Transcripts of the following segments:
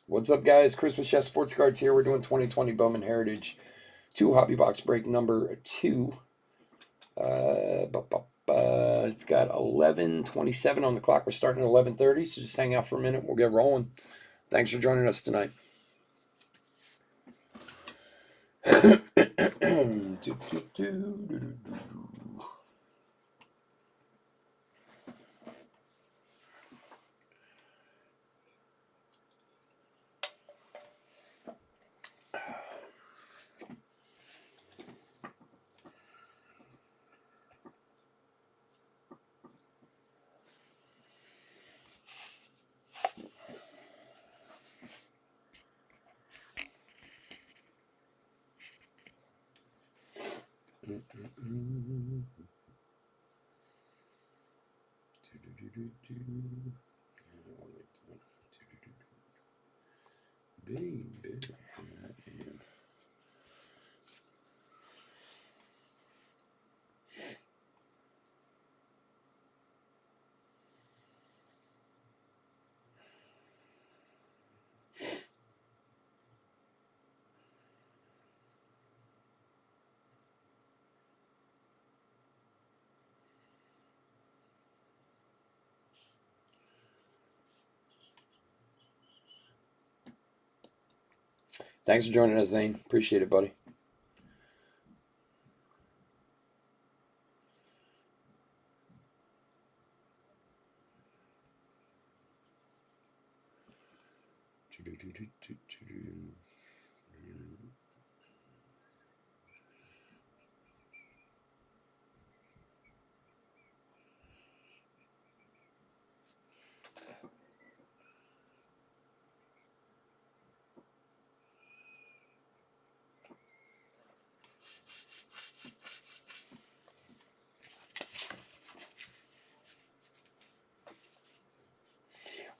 What's up, guys? Chris with Chess Sports Cards here. We're doing 2020 Bowman Heritage 2 Hobby Box break number 2. It's got 11:27 on the clock. We're starting at 11:30, so just hang out for a minute. We'll get rolling. Thanks for joining us tonight. Baby. Thanks for joining us, Zane. Appreciate it, buddy.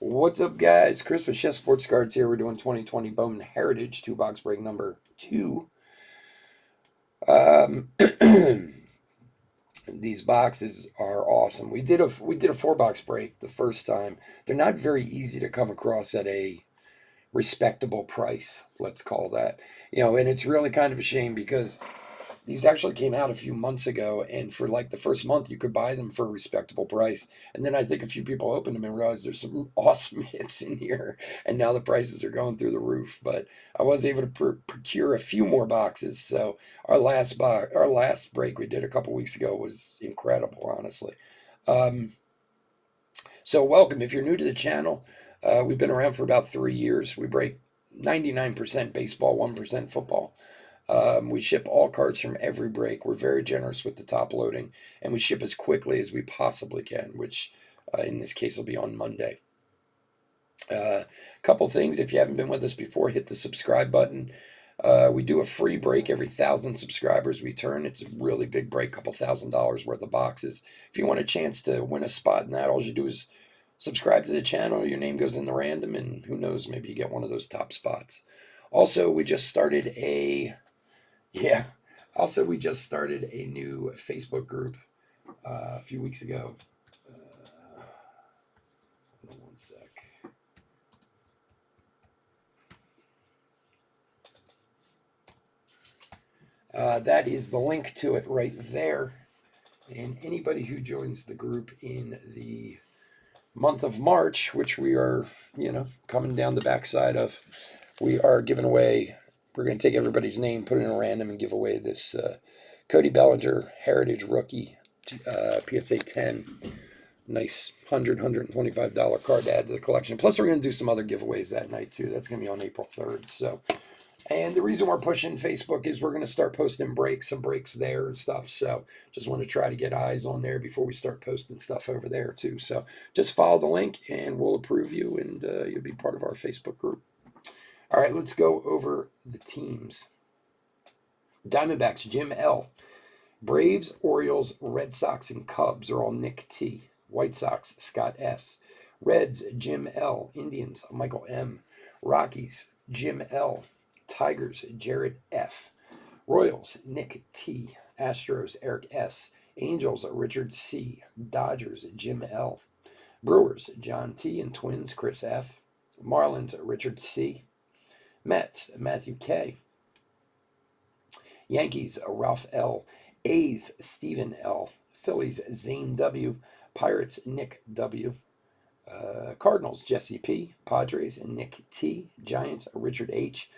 What's up, guys? Chris with Chess Sports Cards here. We're doing 2020 Bowman Heritage 2 box break number 2. These boxes are awesome. We did a 4 box break the first time. They're not very easy to come across at a respectable price, let's call that. And it's really kind of a shame because these actually came out a few months ago, and for like the first month, you could buy them for a respectable price. And then I think a few people opened them and realized there's some awesome hits in here, and now the prices are going through the roof. But I was able to procure a few more boxes. So our last break we did a couple weeks ago was incredible, honestly. Um, so welcome if you're new to the channel. We've been around for about 3 years. We break 99% baseball, 1% football. We ship all cards from every break. We're very generous with the top loading, and we ship as quickly as we possibly can, which in this case will be on Monday. Couple things, if you haven't been with us before, hit the subscribe button. We do a free break every 1,000 subscribers we turn. It's a really big break, couple $1,000 worth of boxes. If you want a chance to win a spot in that, all you do is subscribe to the channel. Your name goes in the random, and who knows, maybe you get one of those top spots. Also, we just started a new Facebook group a few weeks ago. Hold on one sec. That is the link to it right there. And anybody who joins the group in the month of March, which we are, coming down the backside of, we are giving away. We're going to take everybody's name, put it in a random, and give away this Cody Bellinger Heritage Rookie PSA 10. Nice $125 card to add to the collection. Plus, we're going to do some other giveaways that night, too. That's going to be on April 3rd. And the reason we're pushing Facebook is we're going to start posting some breaks there and stuff. So just want to try to get eyes on there before we start posting stuff over there, too. So just follow the link, and we'll approve you, and you'll be part of our Facebook group. All right, let's go over the teams. Diamondbacks, Jim L. Braves, Orioles, Red Sox, and Cubs are all Nick T. White Sox, Scott S. Reds, Jim L. Indians, Michael M. Rockies, Jim L. Tigers, Jared F. Royals, Nick T. Astros, Eric S. Angels, Richard C. Dodgers, Jim L. Brewers, John T. And Twins, Chris F. Marlins, Richard C. Mets, Matthew K. Yankees, Ralph L. A's, Stephen L. Phillies, Zane W. Pirates, Nick W. Cardinals, Jesse P. Padres, Nick T. Giants, Richard H.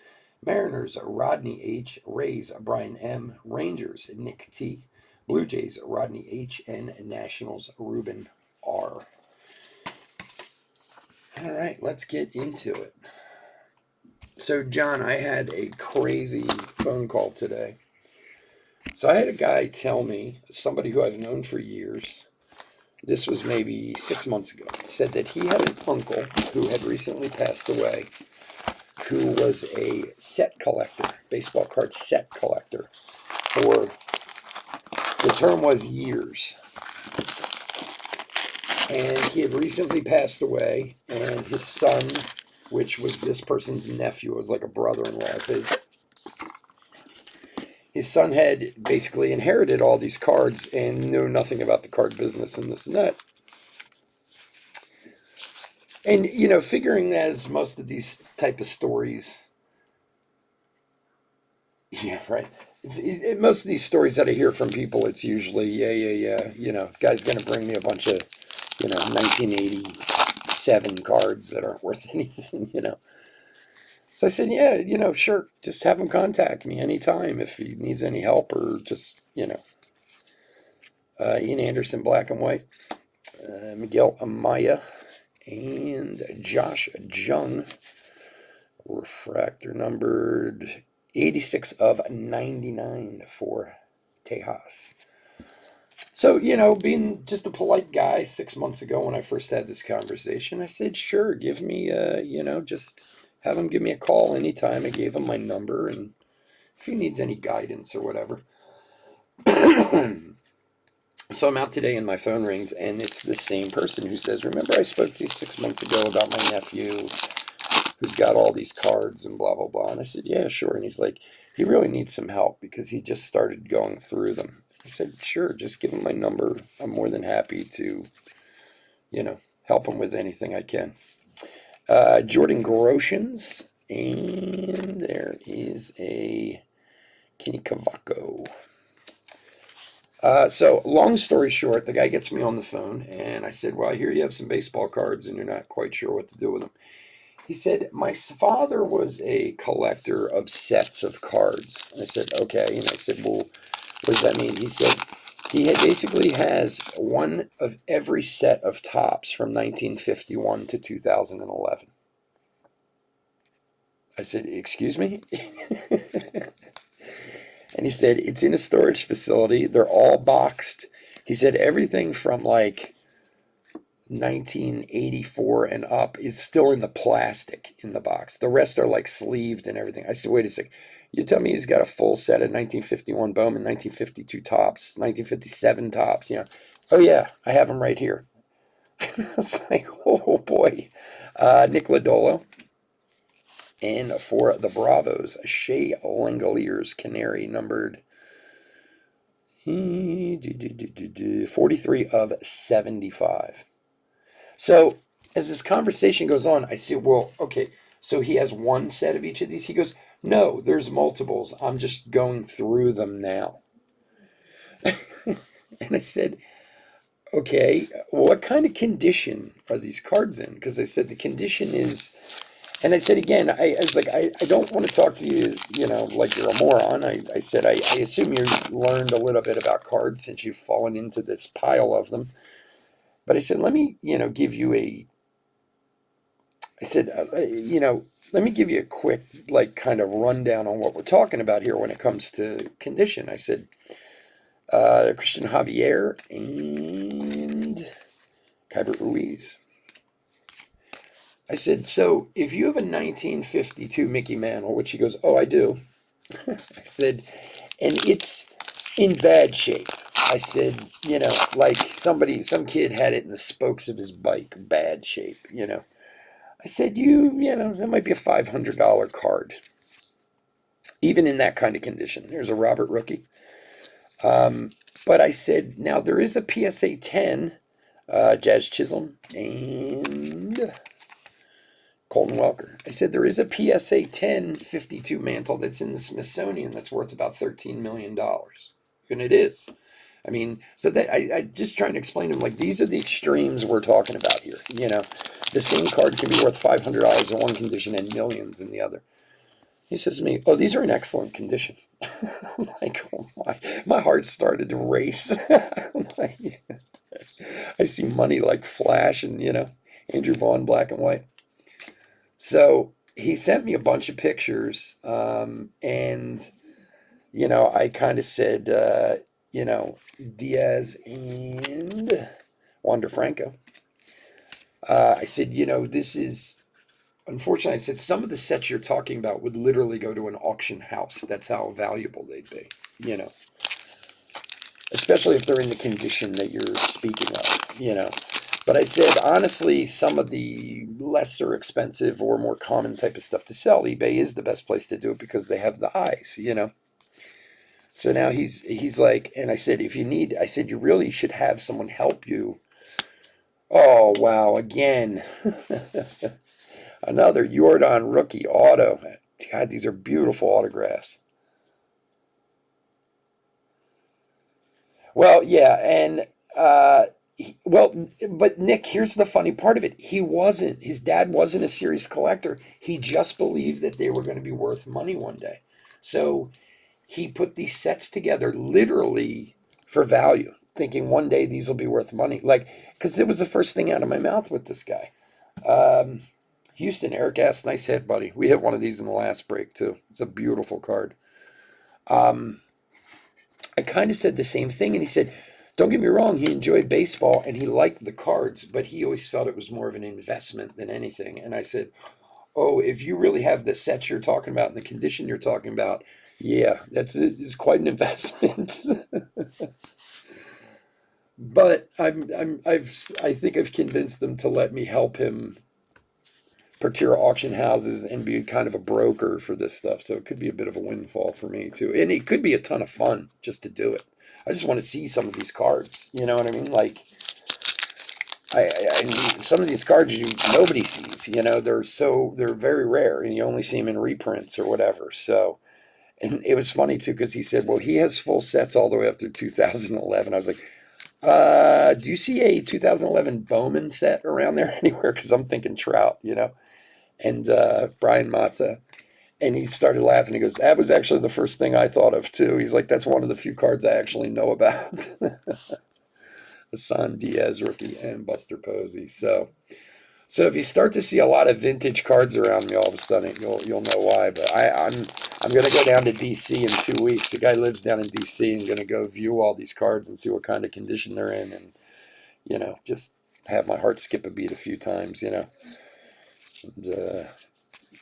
Mariners, Rodney H. Rays, Brian M. Rangers, Nick T. Blue Jays, Rodney H. And Nationals, Ruben R. All right, let's get into it. So, John, I had a crazy phone call today. So I had a guy tell me, somebody who I've known for years, this was maybe 6 months ago, said that he had an uncle who had recently passed away, who was a set collector, baseball card set collector, for, the term was years. And he had recently passed away, and his son, which was this person's nephew, was like a brother-in-law of his son had basically inherited all these cards and knew nothing about the card business and this and that. And, you know, figuring as most of these type of stories, yeah, right. Most of these stories that I hear from people, it's usually, yeah, you know, guy's going to bring me a bunch of, you know, 1987 cards that aren't worth anything, you know. So I said, yeah, you know, sure, just have him contact me anytime if he needs any help, or just, you know, Ian Anderson, black and white, Miguel Amaya, and Josh Jung, refractor numbered 86 of 99 for Tejas. So, you know, being just a polite guy 6 months ago when I first had this conversation, I said, sure, give me, you know, just have him give me a call anytime. I gave him my number, and if he needs any guidance or whatever. So I'm out today and my phone rings, and it's the same person who says, remember I spoke to you 6 months ago about my nephew who's got all these cards and blah, blah, blah. And I said, yeah, sure. And he's like, he really needs some help because he just started going through them. I said, sure, just give him my number. I'm more than happy to, you know, help him with anything I can. Jordan Groshans, and there is a Kenny Cavaco. So long story short, the guy gets me on the phone, and I said, well, I hear you have some baseball cards and you're not quite sure what to do with them. He said, my father was a collector of sets of cards. And I said, okay. And I said, well, what does that mean? He said, he basically has one of every set of tops from 1951 to 2011. I said, excuse me? And he said, it's in a storage facility. They're all boxed. He said, everything from like 1984 and up is still in the plastic in the box. The rest are like sleeved and everything. I said, wait a second. You tell me he's got a full set of 1951 Bowman, 1952 tops, 1957 tops, you know. Oh, yeah, I have them right here. I was like, oh, boy. Nick Lodolo. And for the Bravos, Shea Langoliers Canary, numbered 43 of 75. So as this conversation goes on, I see, well, okay, so he has one set of each of these. He goes, no, there's multiples. I'm just going through them now. And I said, okay, what kind of condition are these cards in? Because I said the condition is... And I said again, I was like, I don't want to talk to you, you know, like you're a moron. I said, I assume you learned a little bit about cards since you've fallen into this pile of them. But I said, let me, you know, give you a, I said, you know, let me give you a quick, like, kind of rundown on what we're talking about here when it comes to condition. I said, Christian Javier and Kybert Ruiz. I said, so if you have a 1952 Mickey Mantle, which he goes, oh, I do. I said, and it's in bad shape. I said, you know, like some kid had it in the spokes of his bike, bad shape, you know. I said, you know, that might be a $500 card. Even in that kind of condition. There's a Robert rookie. But I said, now there is a PSA 10, Jazz Chisholm, and Colton Welker. I said, there is a PSA 10 52 mantle that's in the Smithsonian that's worth about $13 million. And it is. I mean, so that I just trying to explain to him, like, these are the extremes we're talking about here. You know, the same card can be worth $500 in one condition and millions in the other. He says to me, oh, these are in excellent condition. I'm like, oh my heart started to race. Like, I see money like flash and, you know, Andrew Vaughn, black and white. So he sent me a bunch of pictures, and, you know, I kind of said, you know, Diaz and Wander Franco. I said, you know, this is, unfortunately, I said, some of the sets you're talking about would literally go to an auction house. That's how valuable they'd be, you know, especially if they're in the condition that you're speaking of, you know. But I said, honestly, some of the lesser expensive or more common type of stuff to sell, eBay is the best place to do it because they have the eyes, you know. So now he's like, and I said, if you need, I said, you really should have someone help you. Oh, wow, again. Another Jordan rookie auto. God, these are beautiful autographs. Well, yeah, and well, but Nick, here's the funny part of it. His dad wasn't a serious collector. He just believed that they were going to be worth money one day. So he put these sets together literally for value, thinking one day these will be worth money. Like, because it was the first thing out of my mouth with this guy. Houston, Eric asked, nice hit, buddy. We hit one of these in the last break, too. It's a beautiful card. I kind of said the same thing, and he said, don't get me wrong, he enjoyed baseball, and he liked the cards, but he always felt it was more of an investment than anything. And I said, oh, if you really have the sets you're talking about and the condition you're talking about, yeah, it's quite an investment. But I think I've convinced him to let me help him procure auction houses and be kind of a broker for this stuff. So it could be a bit of a windfall for me too. And it could be a ton of fun just to do it. I just want to see some of these cards. You know what I mean? Like, I some of these cards nobody sees, you know, they're very rare and you only see them in reprints or whatever. So, and it was funny too, because he said, well, he has full sets all the way up to 2011. I was like, do you see a 2011 Bowman set around there anywhere? Because I'm thinking Trout, you know. And Brian Mata. And he started laughing. He goes, that was actually the first thing I thought of, too. He's like, that's one of the few cards I actually know about. Hassan Diaz, rookie, and Buster Posey. So if you start to see a lot of vintage cards around me all of a sudden, you'll know why. But I'm going to go down to D.C. in 2 weeks. The guy lives down in D.C. and going to go view all these cards and see what kind of condition they're in. And, you know, just have my heart skip a beat a few times, you know. And,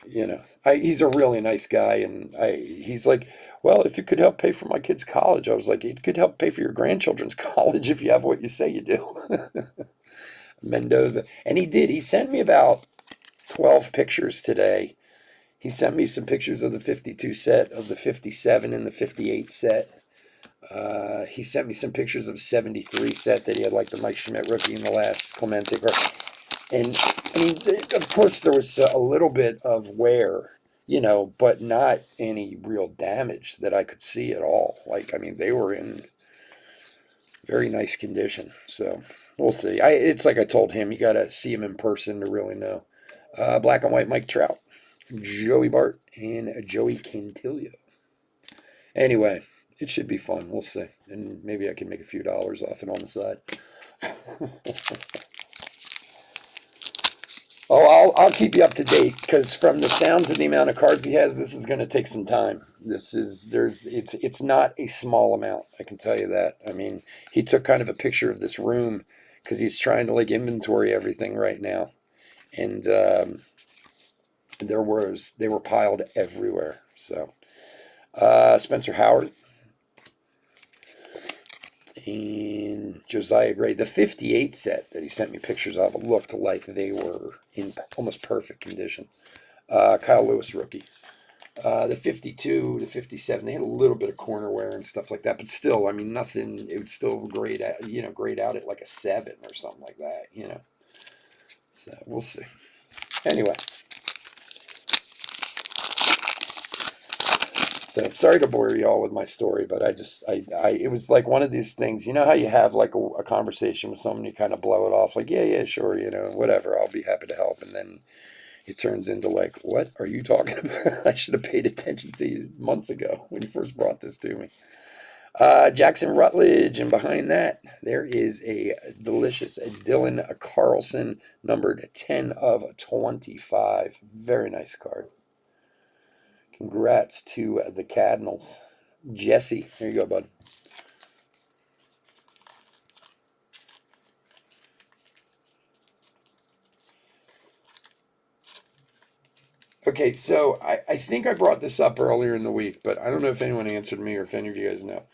you know, he's a really nice guy, and he's like, well, if you could help pay for my kid's college. I was like, it could help pay for your grandchildren's college if you have what you say you do. Mendoza. And he did. He sent me about 12 pictures today. He sent me some pictures of the 52 set, of the 57 and the 58 set. He sent me some pictures of 73 set that he had, like the Mike Schmidt rookie in the last Clemente card. And I mean, of course, there was a little bit of wear, you know, but not any real damage that I could see at all. Like, I mean, they were in very nice condition. So we'll see. It's like I told him, you got to see him in person to really know. Black and white Mike Trout, Joey Bart, and Joey Cantillo. Anyway, it should be fun. We'll see. And maybe I can make a few dollars off it on the side. Oh, I'll keep you up to date, because from the sounds of the amount of cards he has, this is going to take some time. It's not a small amount, I can tell you that. I mean, he took kind of a picture of this room because he's trying to like inventory everything right now, and they were piled everywhere. So Spencer Howard and Josiah Gray. The 58 set that he sent me pictures of looked like they were in almost perfect condition. Kyle Lewis, rookie. The 52, the 57, they had a little bit of corner wear and stuff like that, but still, I mean, nothing. It would still grade out at like a 7 or something like that, you know. So we'll see. Anyway, So sorry to bore y'all with my story, but it was like one of these things. You know how you have like a conversation with someone, you kind of blow it off, like, yeah, sure, whatever, I'll be happy to help, and then it turns into like, what are you talking about? I should have paid attention to you months ago when you first brought this to me. Jackson Rutledge, and behind that, there is a delicious Dylan Carlson, numbered 10 of 25. Very nice card. Congrats to the Cardinals. Jesse, there you go, bud. Okay, so I think I brought this up earlier in the week, but I don't know if anyone answered me or if any of you guys know.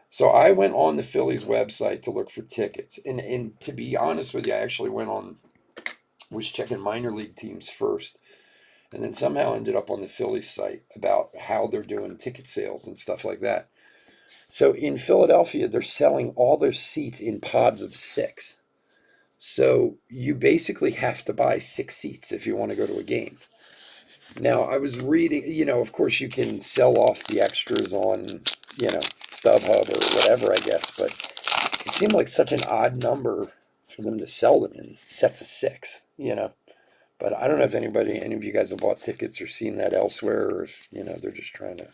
So I went on the Phillies website to look for tickets. And to be honest with you, I actually was checking minor league teams first. And then somehow ended up on the Phillies site about how they're doing ticket sales and stuff like that. So in Philadelphia, they're selling all their seats in pods of 6. So you basically have to buy 6 seats if you want to go to a game. Now, I was reading, of course you can sell off the extras on, StubHub or whatever, I guess, but it seemed like such an odd number for them to sell them in sets of 6, But I don't know if any of you guys have bought tickets or seen that elsewhere, or if, they're just trying to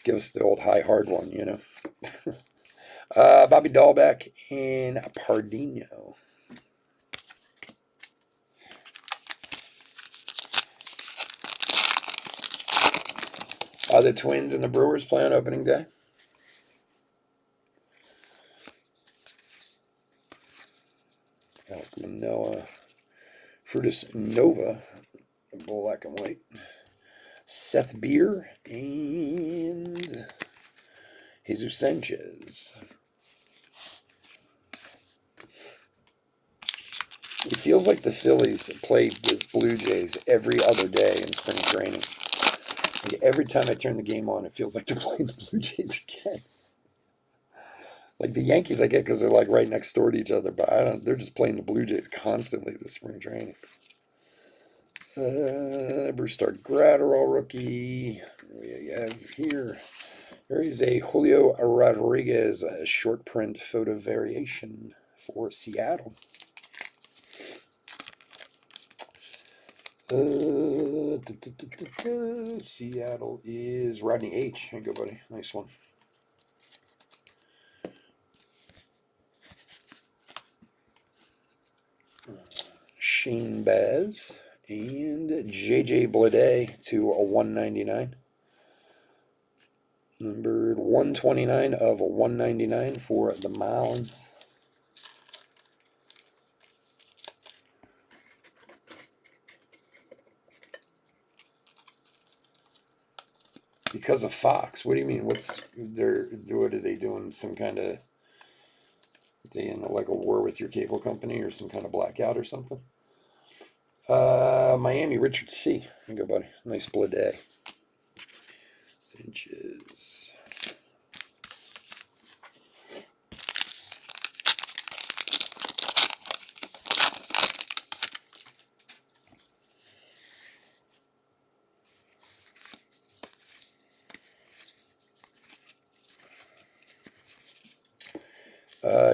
give us the old high hard one, Bobby Dahlbeck and Pardino. The Twins and the Brewers play on opening day. Alec Manoah, Frutus Nova, black and white. Seth Beer and Jesus Sanchez. It feels like the Phillies play the Blue Jays every other day in spring training. Like every time I turn the game on, it feels like they're playing the Blue Jays again. Like the Yankees, I get because they're like right next door to each other, but they're just playing the Blue Jays constantly this spring training. Brewstar Gratterall rookie. We have here. There is a Julio Rodriguez short print photo variation for Seattle. Seattle is Rodney H. There you go, buddy. Nice one. Shane Baz and JJ Bleday to a 199. Numbered 129 of 199 for the Marlins. Because of Fox. What do you mean? What are they doing? Some kind of, they in like a war with your cable company or some kind of blackout or something? Miami, Richard C. There you go, buddy. Nice Bleday. Sanchez.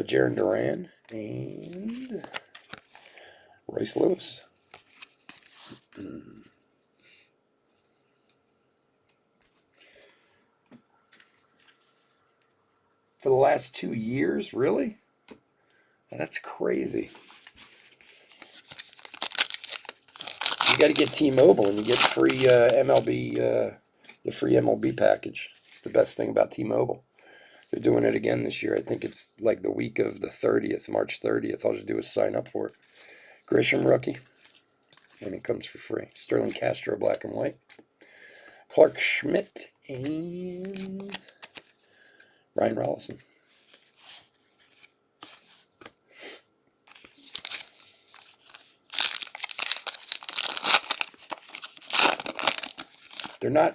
Jiren Duran and Royce Lewis. For the last 2 years, really? That's crazy. You got to get T-Mobile and you get free MLB, the free MLB package. It's the best thing about T-Mobile. They're doing it again this year. I think it's like the week of the 30th, March 30th. All you do is sign up for it. Grisham rookie. And it comes for free. Sterling Castro, black and white. Clark Schmidt and Ryan Rollison.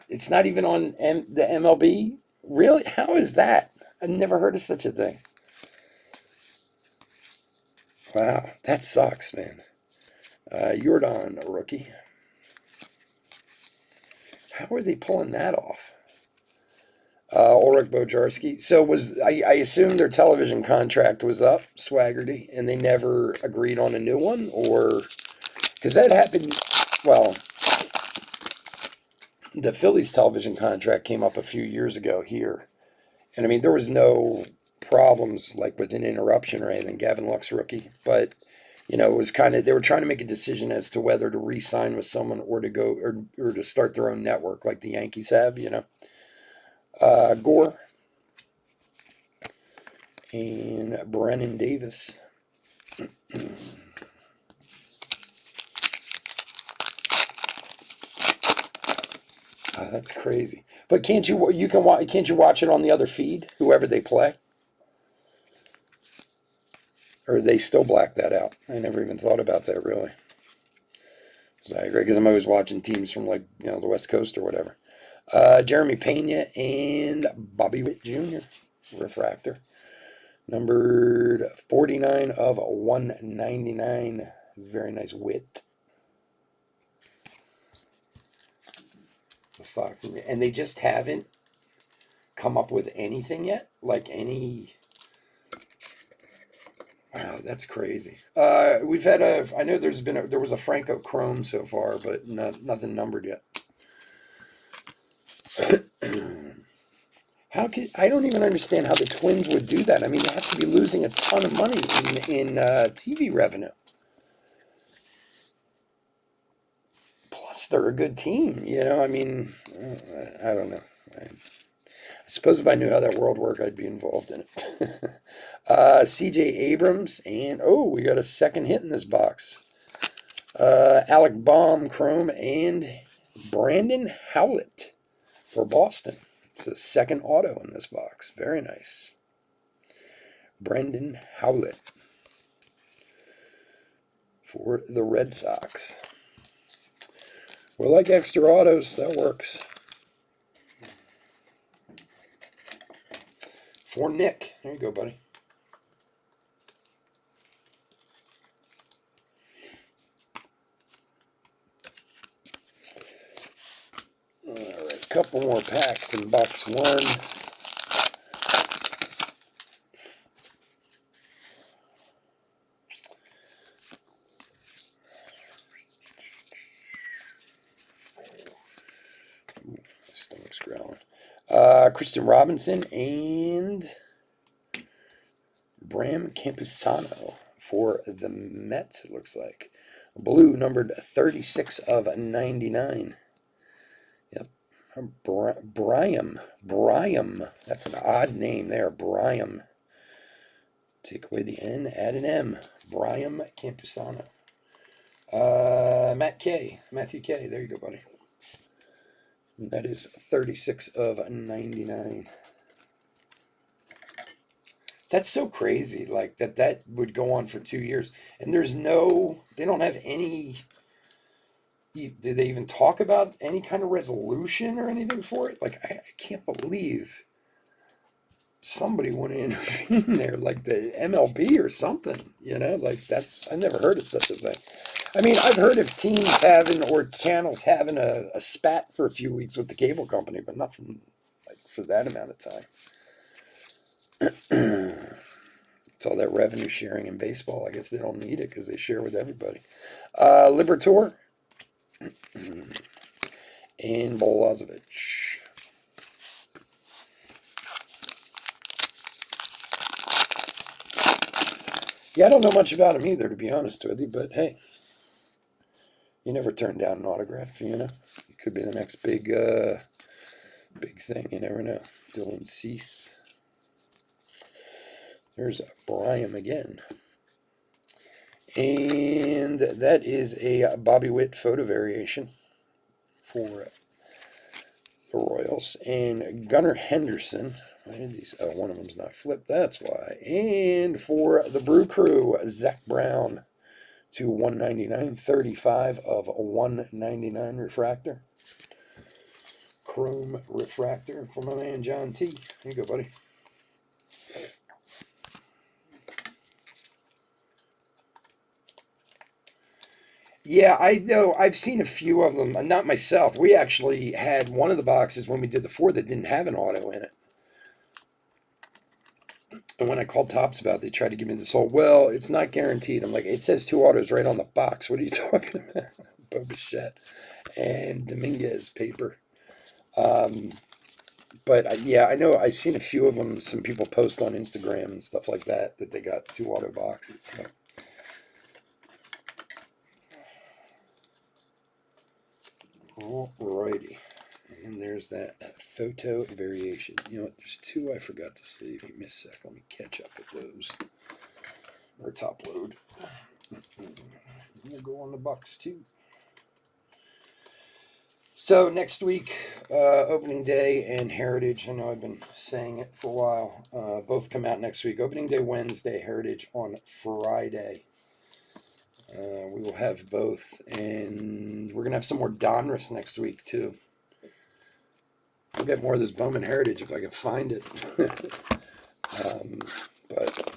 It's not even on the MLB? Really? How is that? I've never heard of such a thing. Wow, that sucks, man. Jordan, a rookie. How are they pulling that off? Ulrich Bojarski. So I assume their television contract was up, Swaggerty, and they never agreed on a new one, or because that happened. Well, the Phillies television contract came up a few years ago here, and I mean there was no problems like with an interruption or anything. Gavin Lux rookie, but it was kind of they were trying to make a decision as to whether to re-sign with someone or to go or to start their own network like the Yankees have. Gore and Brennan Davis. Oh, that's crazy. But can't you watch it on the other feed, whoever they play? Or they still black that out? I never even thought about that really. I agree because I'm always watching teams from like the West Coast or whatever. Jeremy Pena and Bobby Witt Jr. refractor, numbered 49 of 199. Very nice Witt. The Fox and they just haven't come up with anything yet, like any. Wow, that's crazy. We've had I know there was a Franco Chrome so far, but nothing numbered yet. I don't even understand how the Twins would do that. I mean, they have to be losing a ton of money in TV revenue. Plus, they're a good team. I mean, I don't know. I suppose if I knew how that world worked, I'd be involved in it. C.J. Abrams, and we got a second hit in this box. Alec Baum, Chrome, and Brandon Howlett for Boston. It's a second auto in this box. Very nice. Brandon Howlett for the Red Sox. We like extra autos. That works. For Nick. There you go, buddy. All right, a couple more packs in box one. Ooh, my stomach's growling. Kristen Robinson and Bram Campusano for the Mets, it looks like. Blue, numbered 36 of 99. Yep. Bryam. That's an odd name there. Bryam. Take away the N, add an M. Bryam Campusano. Matthew K. There you go, buddy. And that is 36 of 99. That's so crazy, like that would go on for 2 years. And they don't have any, do they even talk about any kind of resolution or anything for it? Like, I can't believe somebody want to intervene there, like the MLB or something, I never heard of such a thing. I mean, I've heard of teams having or channels having a spat for a few weeks with the cable company, but nothing like for that amount of time. It's all that revenue sharing in baseball. I guess they don't need it because they share with everybody. Libertor and Bolazovic. Yeah, I don't know much about him either, to be honest with you, but hey, you never turn down an autograph, It could be the next big thing. You never know. Dylan Cease. There's Bryam again. And that is a Bobby Witt photo variation for the Royals. And Gunnar Henderson. Why did these? Oh, one of them's not flipped. That's why. And for the Brew Crew, Zach Brown to 199. 35 of 199 refractor. Chrome refractor for my man John T. Here you go, buddy. Yeah, I know. I've seen a few of them. Not myself. We actually had one of the boxes when we did the Ford that didn't have an auto in it. And when I called Tops about it, they tried to give me this whole, well, it's not guaranteed. I'm like, it says two autos right on the box. What are you talking about? Bobichette and Dominguez paper. But yeah, I know I've seen a few of them. Some people post on Instagram and stuff like that that they got two auto boxes. So. Alrighty. And there's that photo variation. You know what? There's two I forgot to save. Give me a sec. Let me catch up with those. Or top load. I'm going to go on the box too. So next week, opening day and Heritage. I know I've been saying it for a while. Both come out next week. Opening day Wednesday, Heritage on Friday. We will have both, and we're gonna have some more Donruss next week too. I'll get more of this Bowman Heritage if I can find it. But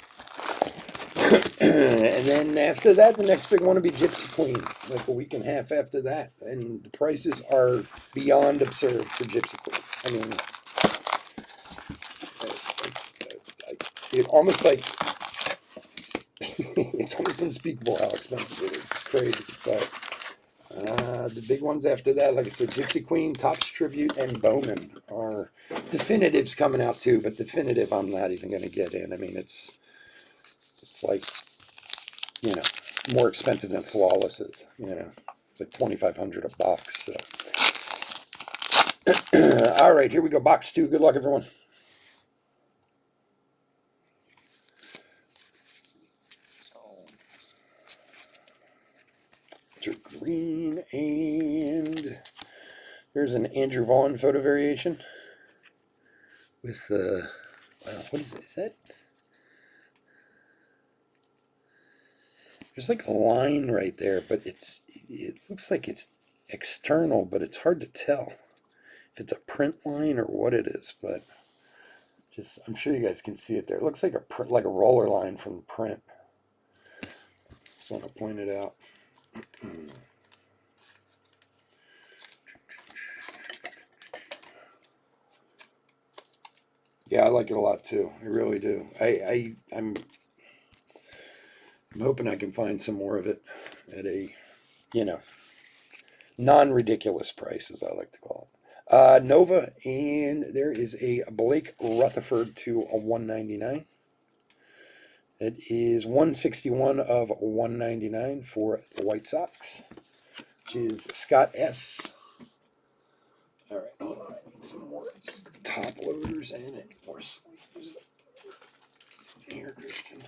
and then after that, the next big one will be Gypsy Queen, like a week and a half after that. And the prices are beyond absurd for Gypsy Queen. I mean, it almost like it's almost unspeakable how expensive it is. It's crazy, but the big ones after that, like I said, Gypsy Queen, Topps Tribute, and Bowman are definitives coming out too. But definitive, I'm not even going to get in. I mean, it's like, you know, more expensive than Flawless is. You know, it's like $2,500 a box. So, all right, here we go. Box 2. Good luck, everyone. Green, and there's an Andrew Vaughn photo variation with what is it? Is that? There's like a line right there, but it looks like it's external, but it's hard to tell if it's a print line or what it is. But just, I'm sure you guys can see it there. It looks like a roller line from the print. So I'm gonna point it out. Yeah, I like it a lot too. I really do. I'm hoping I can find some more of it at a, you know, non-ridiculous price, as I like to call it. Nova, and there is a Blake Rutherford to a 199. It is 161 of 199 for the White Sox, which is Scott S. All right, hold on. I need some more top loaders and more sleeves. Here, Christian.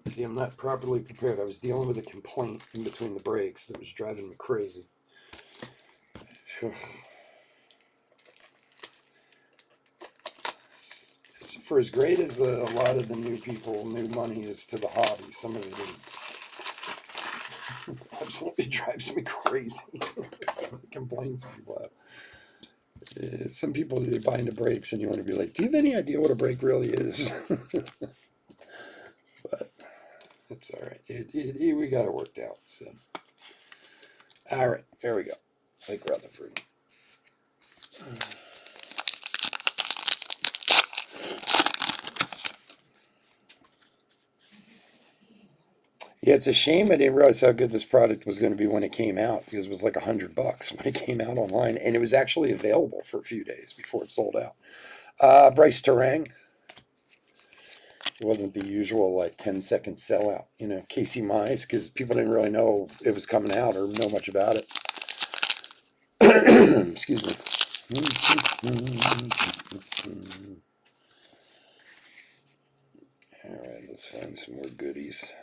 See, I'm not properly prepared. I was dealing with a complaint in between the breaks that was driving me crazy. For as great as a lot of the new money is to the hobby, some of it is absolutely drives me crazy. Some of the complaints people have. Some people, they're buying the brakes and you want to be like, do you have any idea what a brake really is? But it's all right. We got it worked out. So, all right, there we go. Blake Rutherford. Yeah, it's a shame I didn't realize how good this product was going to be when it came out, because it was like $100 when it came out online, and it was actually available for a few days before it sold out. Bryce Terang. It wasn't the usual like 10-second sellout, you know. Casey Mize, because people didn't really know it was coming out or know much about it. Excuse me. All right, let's find some more goodies.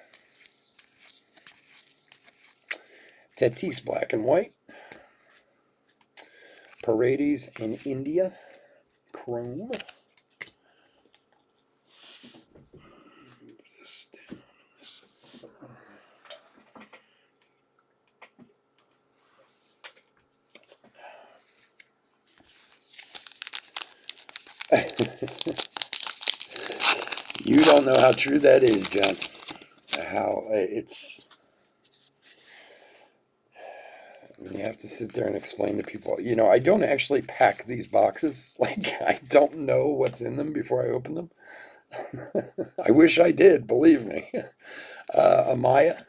Tatis black and white. Paredes in India. Chrome. You don't know how true that is, John. How it's... You have to sit there and explain to people. I don't actually pack these boxes. Like, I don't know what's in them before I open them. I wish I did, believe me. Amaya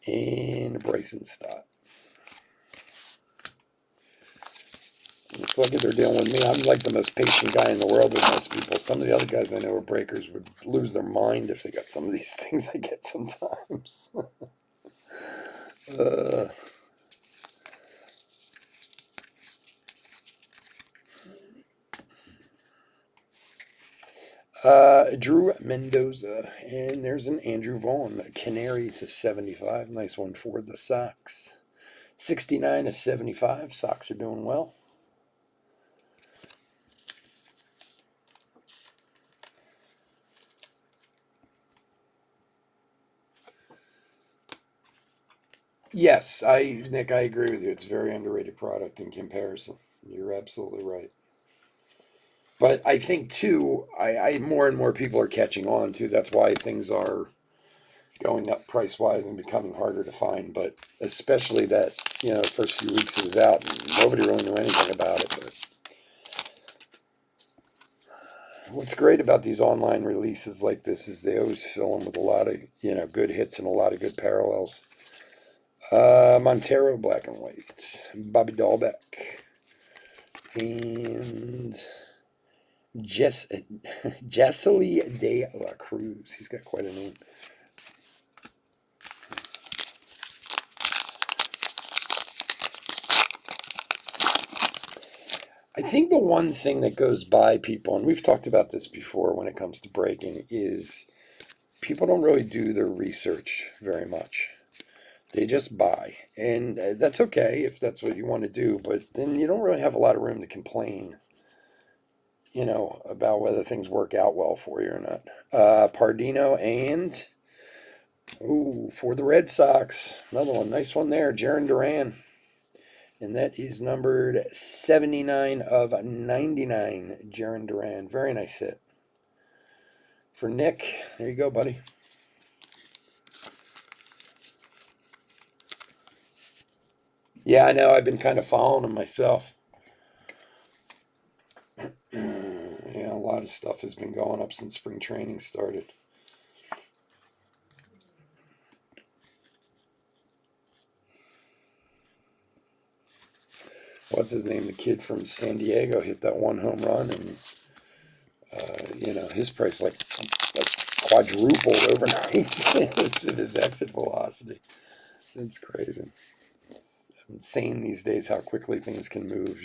and Bryson Stott. It's like they're dealing with me. I'm like the most patient guy in the world with most people. Some of the other guys I know are breakers would lose their mind if they got some of these things I get sometimes. Drew Mendoza, and there's an Andrew Vaughn, Canary /75. Nice one for the Sox. 69 /75. Sox are doing well. Yes, Nick, I agree with you. It's a very underrated product in comparison. You're absolutely right. But I think too, I more and more people are catching on too. That's why things are going up price wise and becoming harder to find. But especially that, the first few weeks it was out, and nobody really knew anything about it. But what's great about these online releases like this is they always fill them with a lot of, good hits and a lot of good parallels. Montero, black and white. Bobby Dahlbeck. And Jessely de la Cruz. He's got quite a name. I think the one thing that goes by people, and we've talked about this before when it comes to breaking, is people don't really do their research very much. They just buy. And that's okay if that's what you want to do, but then you don't really have a lot of room to complain, about whether things work out well for you or not. Pardino and, for the Red Sox, another one. Nice one there, Jaron Duran. And that is numbered 79 /99, Jaron Duran. Very nice hit. For Nick, there you go, buddy. Yeah, I know. I've been kind of following him myself. Yeah, a lot of stuff has been going up since spring training started. What's his name? The kid from San Diego hit that one home run, and his price like quadrupled overnight in his exit velocity. That's crazy. It's insane these days how quickly things can move,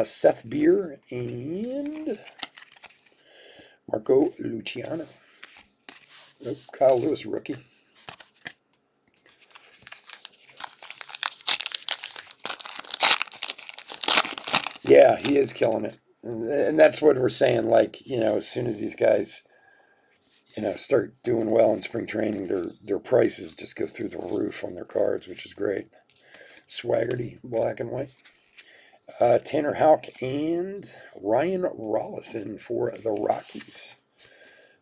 Seth Beer and Marco Luciano. Nope, Kyle Lewis, rookie. Yeah, he is killing it. And that's what we're saying. Like, as soon as these guys, start doing well in spring training, their prices just go through the roof on their cards, which is great. Swaggerty, black and white. Tanner Houck and Ryan Rollison for the Rockies.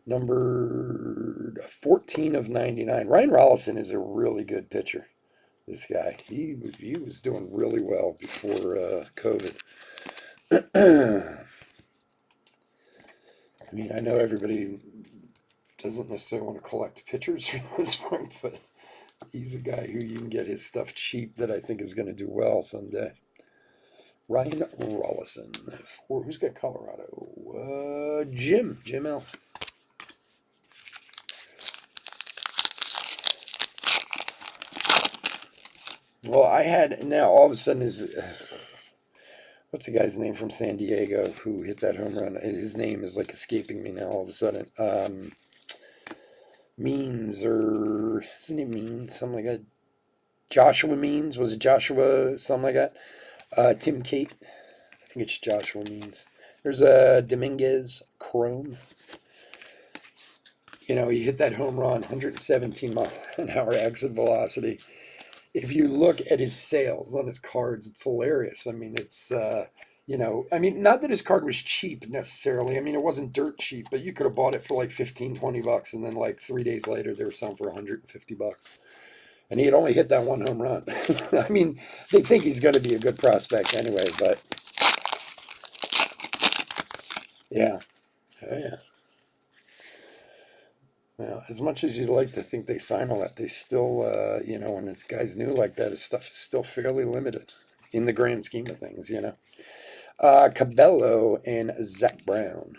Numbered 14 /99. Ryan Rollison is a really good pitcher. This guy, he was doing really well before COVID. I mean, I know everybody doesn't necessarily want to collect pitchers for the most part, but he's a guy who you can get his stuff cheap that I think is going to do well someday. Ryan Rollison. Who's got Colorado? Jim L. Well, now all of a sudden what's the guy's name from San Diego who hit that home run? His name is like escaping me now all of a sudden. Means, or isn't it Means? Something like that. Joshua Means? Was it Joshua? Something like that. Tim Kate. I think it's Joshua Means. There's a Dominguez Chrome. He hit that home run, 117 mile an hour exit velocity. If you look at his sales on his cards, it's hilarious. I mean, it's You know, I mean, not that his card was cheap necessarily. I mean, it wasn't dirt cheap, but you could have bought it for like 15, $20, and then like 3 days later, they were selling for $150. And he had only hit that one home run. I mean, they think he's going to be a good prospect anyway, but yeah. Oh, yeah. Well, as much as you'd like to think they sign all that, they still, you know, when it's guys new like that, his stuff is still fairly limited in the grand scheme of things, you know. Cabello and Zach Brown.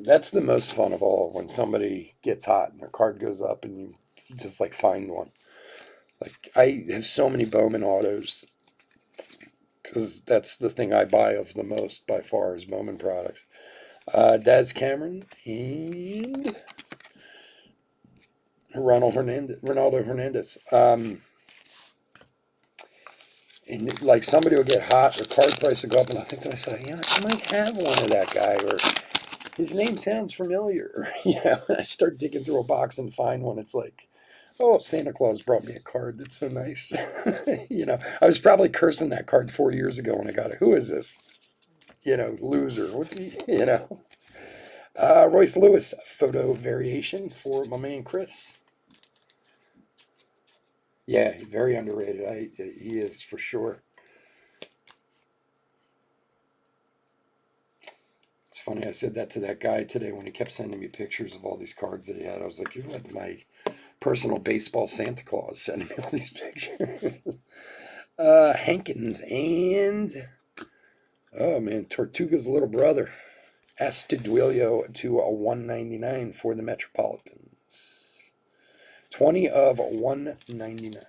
That's the most fun of all, when somebody gets hot and their card goes up and you just like find one. Like, I have so many Bowman autos because that's the thing I buy of the most by far is Bowman products. Daz Cameron and Ronaldo Hernandez. And like somebody will get hot, their card price will go up, and I think to myself, you know, I might have one of that guy, or his name sounds familiar. You know, I start digging through a box and find one. It's like, oh, Santa Claus brought me a card. That's so nice. You know, I was probably cursing that card 4 years ago when I got it. Who is this? You know, loser. What's he? You know. Royce Lewis photo variation for my man Chris. Yeah, very underrated. He is for sure. It's funny, I said that to that guy today when he kept sending me pictures of all these cards that he had. I was like, you're like my personal baseball Santa Claus sending me all these pictures. Hankins and, oh man, Tortuga's little brother. Astudillo to a 199 for the Metropolitans. 20 of 199.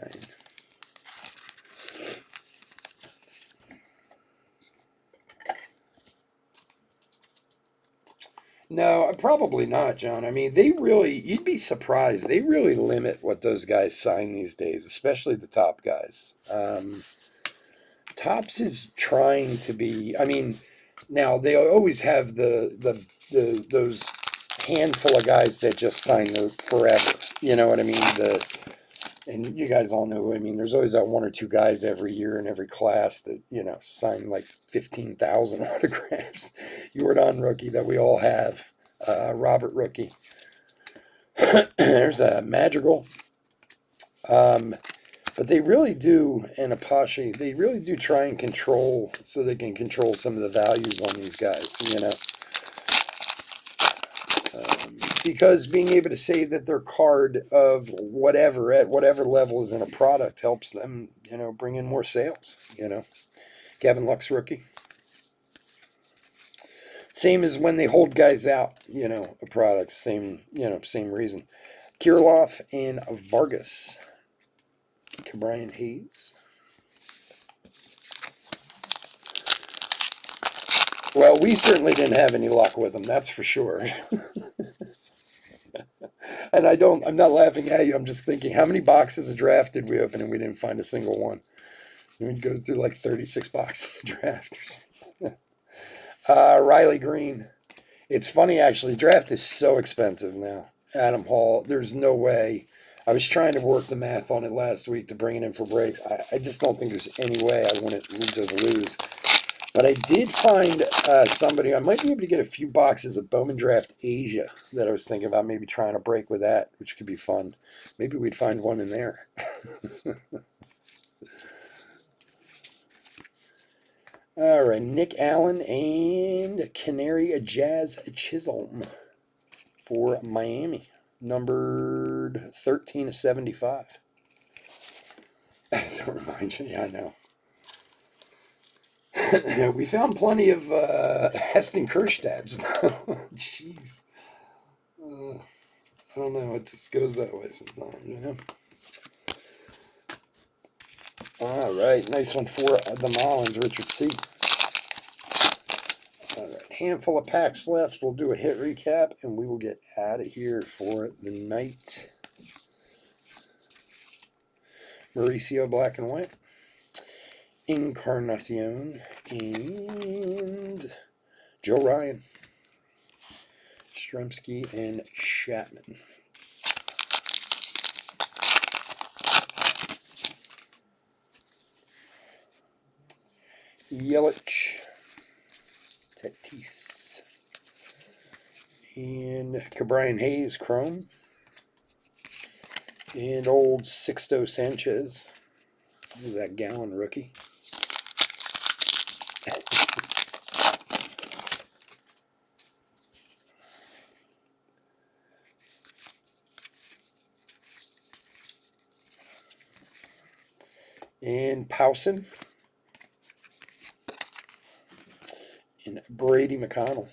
No, probably not, John. I mean, you'd be surprised. They really limit what those guys sign these days, especially the top guys. Topps is trying to be, I mean, now they always have those handful of guys that just sign forever. You know what I mean? And you guys all know, I mean, there's always that one or two guys every year in every class that, you know, sign like 15,000 autographs. Jordan rookie that we all have. Robert rookie. There's a Madrigal. But they really do, and Apache, they really do try and control, so they can control some of the values on these guys, you know. Because being able to say that their card of whatever, at whatever level is in a product, helps them, you know, bring in more sales, you know. Gavin Lux rookie. Same as when they hold guys out, you know, a product, same, you know, same reason. Kirilloff and Vargas. Brian Hayes. Well, we certainly didn't have any luck with them, that's for sure. And I'm not laughing at you, I'm just thinking, how many boxes of draft did we open and we didn't find a single one? We'd go through like 36 boxes of draft. Riley Green. It's funny, actually, draft is so expensive now. Adam Hall, there's no way. I was trying to work the math on it last week to bring it in for breaks. I just don't think there's any way I wouldn't just lose. But I did find somebody, I might be able to get a few boxes of Bowman Draft Asia that I was thinking about maybe trying to break with that, which could be fun. Maybe we'd find one in there. All right, Nick Allen and Canary Jazz Chisholm for Miami, numbered 13 of 75. Don't remind you, yeah, I know. We found plenty of Heston Kjerstads. Jeez. I don't know. It just goes that way sometimes, you know. All right. Nice one for the Marlins, Richard C. All right. Handful of packs left. We'll do a hit recap, and we will get out of here for the night. Mauricio, black and white. Encarnacion and Joe Ryan, Stremski, and Chapman. Yelich, Tatis, and Cabrian Hayes, Chrome, and old Sixto Sanchez. Who's that Gallon rookie? And Powson. And Brady McConnell.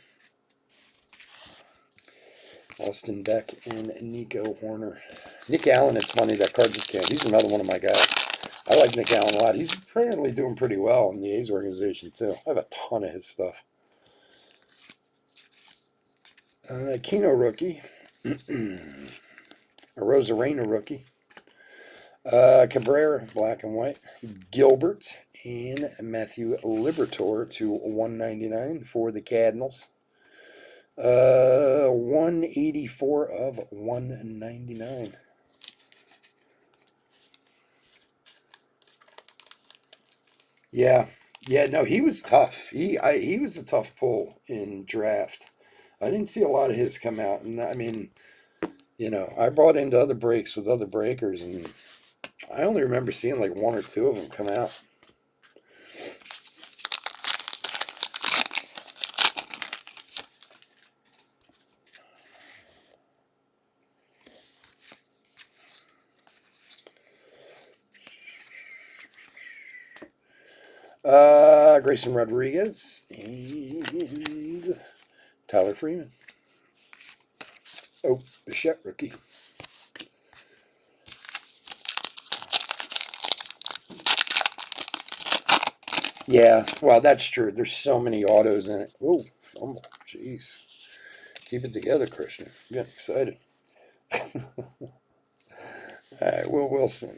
Austin Beck and Nico Horner. Nick Allen, it's funny, that card just came. He's another one of my guys. I like Nick Allen a lot. He's apparently doing pretty well in the A's organization, too. I have a ton of his stuff. Keno rookie. A Rosarena rookie. Cabrera, black and white. Gilbert and Matthew Liberatore to 199 for the Cardinals. 184 of 199. Yeah, no, he was tough. He was a tough pull in draft. I didn't see a lot of his come out, and I mean, I brought into other breaks with other breakers, and I only remember seeing like one or two of them come out. Grayson Rodriguez and Tyler Freeman. Oh, Bichette rookie. Yeah, well, that's true. There's so many autos in it. Oh, fumble. Jeez. Keep it together, Christian. I'm getting excited. All right, Will Wilson.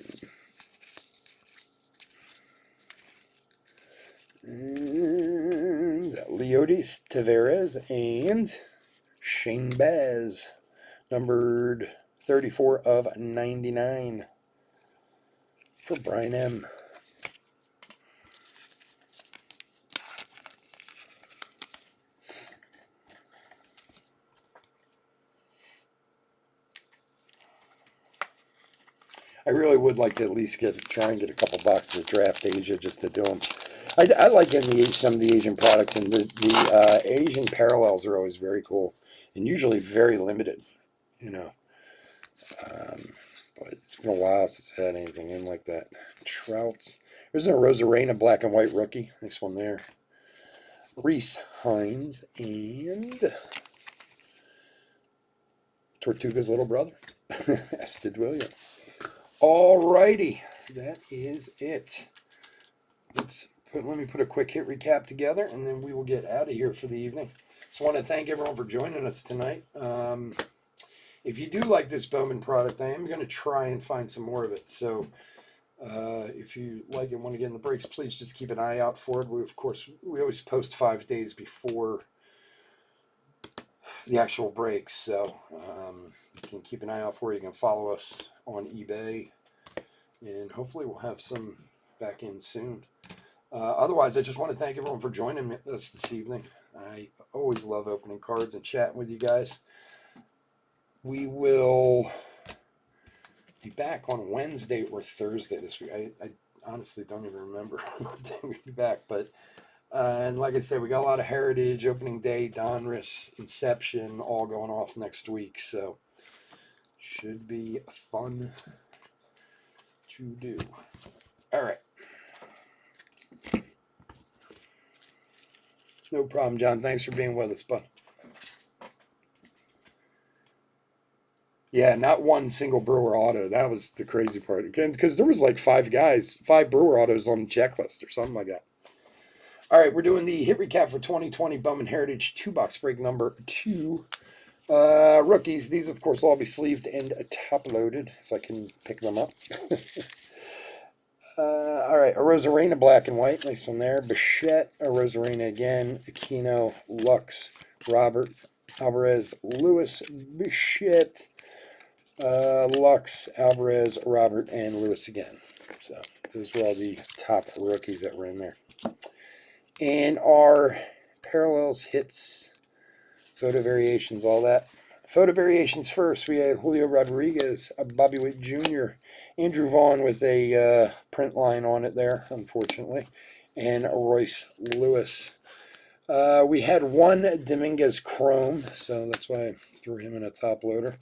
And Leodis Taveras and Shane Baz, numbered 34 of 99 for Brian M. I really would like to at least try and get a couple boxes of Draft Asia just to do them. I like getting some of the Asian products, and the Asian parallels are always very cool and usually very limited, but it's been a while since I had anything in like that. Trout. There's a Rosarena black and white rookie. Nice one there. Reese Hines and Tortuga's little brother, Ested William. Alrighty, that is it. Let me put a quick hit recap together, and then we will get out of here for the evening. Just want to thank everyone for joining us tonight. If you do like this Bowman product, I am going to try and find some more of it. So if you like it, want to get in the breaks, please just keep an eye out for it. We always post 5 days before the actual breaks, so you can keep an eye out for it. You can follow us on eBay, and hopefully we'll have some back in soon. Otherwise, I just want to thank everyone for joining us this evening. I always love opening cards and chatting with you guys. We will be back on Wednesday or Thursday this week. I honestly don't even remember what day we'll be back. But and like I said, we got a lot of Heritage, Opening Day, Donruss, Inception, all going off next week. So should be fun to do. All right. No problem, John. Thanks for being with us, bud. Yeah, not one single Brewer auto. That was the crazy part. Again, because there was like 5 Brewer autos on the checklist or something like that. All right, we're doing the hit recap for 2020 Bowman Heritage 2-box break number 2. Rookies. These, of course, will all be sleeved and top-loaded, if I can pick them up. All right, a Rosarena black and white. Nice one there. Bichette, a Rosarena again. Aquino, Lux, Robert, Alvarez, Lewis, Bichette, Lux, Alvarez, Robert, and Lewis again. So those were all the top rookies that were in there. And our parallels, hits, photo variations, all that. Photo variations first, we had Julio Rodriguez, Bobby Witt Jr., Andrew Vaughn with a print line on it there, unfortunately, and Royce Lewis. We had one Dominguez Chrome, so that's why I threw him in a top loader.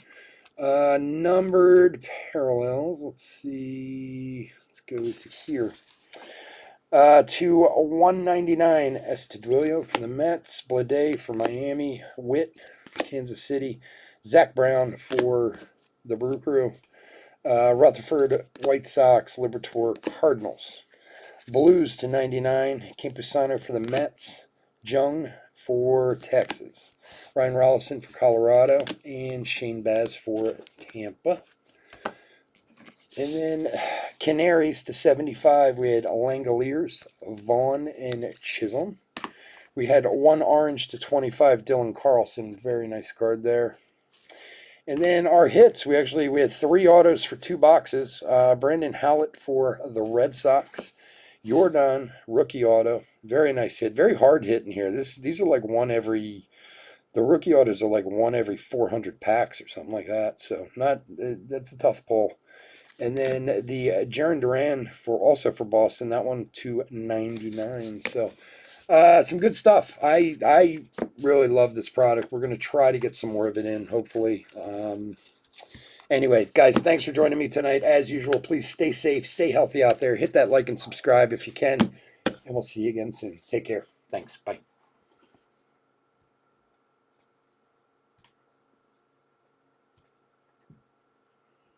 Numbered parallels, let's see, let's go to here. To 199, Estudillo for the Mets, Blade for Miami, Witt for Kansas City, Zach Brown for the Brew Crew, Rutherford White Sox, Liberatore Cardinals, Blues to 99, Campusano for the Mets, Jung for Texas, Ryan Rollison for Colorado, and Shane Baz for Tampa. And then Canaries to 75, we had Langoliers, Vaughn, and Chisholm. We had one orange to 25, Dylan Carlson. Very nice card there. And then our hits, we had 3 autos for 2 boxes. Brandon Howlett for the Red Sox. Jordan, rookie auto. Very nice hit. Very hard hit in here. These are like the rookie autos are like 1 every 400 packs or something like that. So that's a tough pull. And then the Jaron Duran also for Boston, that one to 99. So some good stuff. I really love this product. We're going to try to get some more of it in, hopefully. Anyway, guys, thanks for joining me tonight. As usual, please stay safe, stay healthy out there. Hit that like and subscribe if you can, and we'll see you again soon. Take care. Thanks. Bye.